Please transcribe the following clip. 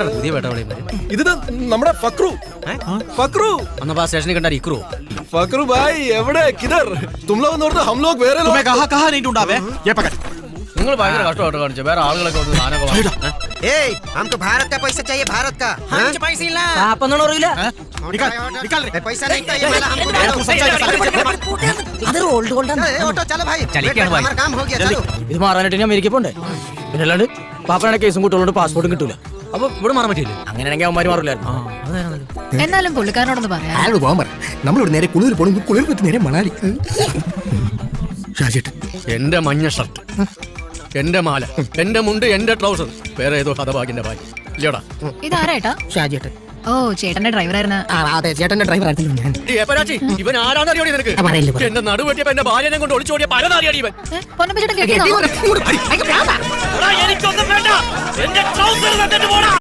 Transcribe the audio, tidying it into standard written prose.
പുതിയ വേട്ടവളി ഇത് നമ്മുടെ ഫക്രു ഫക്രു അന്നപ്പോ ആ സ്റ്റേഷനിൽ കണ്ടാ ഇക്രു फकरू भाई एवड़े किधर तुम लोग और तो हम लोग वेरे लोग कहा नहीं ढूंढा बे ये पकड़ നിങ്ങൾ ഭയങ്കര കഷ്ടമായിട്ട് കാണിച്ചു വേറെ ആളുകളൊക്കെ വന്ന് സാധനമൊക്കെ ഏയ് हमको भारत का पैसा चाहिए भारत का हमको पैसा इला അപ്പൊന്നും അറിയില്ല निकाल निकाल रे पैसा नहीं चाहिए वाला हमको दे दो അത് ഓൾഡ് ഗോൾഡ് ആണ് ऑटो चलो भाई चलिए भाई। हमारा काम हो गया चलो ഇത് മാറാനായിട്ട് ഞാൻ അമേരിക്ക പോണ്ടേ പിന്നെ അല്ലാണ്ട് പാപ്പനാണ് കേസും കുട്ടികളോട് പാസ്പോർട്ടും കിട്ടൂല അപ്പൊ ഇവിടെ മാറാൻ പറ്റില്ല അങ്ങനെയാണെങ്കിൽ അവന്മാര് മാറില്ലായിരുന്നു എന്നാലും പുള്ളിക്കാരനോടൊന്ന് പറയാം അയാളോട് പോകാൻ പറ നമ്മളിവിടെ നേരെ കുളിർ പോകണം കുളിർ പറ്റി നേരെ മണാലി ഷാജേട്ടൻ എന്റെ മഞ്ഞ ഷർട്ട് എന്റെ മാല എന്റെ മുണ്ട് എന്റെ ട്രൗസർ വേറെ ഏതോ ഹതഭാഗ്യന്റെ ഭാഗ്യം ഇല്ലടാ ഇതാരായിട്ടാ ഷാജേട്ടൻ ഓ ചേട്ടന്റെ ഡ്രൈവറായിരുന്നു അതെ ചേട്ടന്റെ ഡ്രൈവർ ആയിരുന്നു ഞാൻ ഇവൻ ആരാന്ന് അറിയോടി നിനക്ക് എന്റെ നടുവെട്ടിയപ്പോ എന്റെ ഭാര്യനെ കൊണ്ട് ഒളിച്ചോടിയ പല അറിയാടി ഇവൻ പൊന്നപ്പ ചേട്ടൻ കേട്ടോ എനിക്കൊന്നും വേണ്ട എന്റെ ട്രൗസർ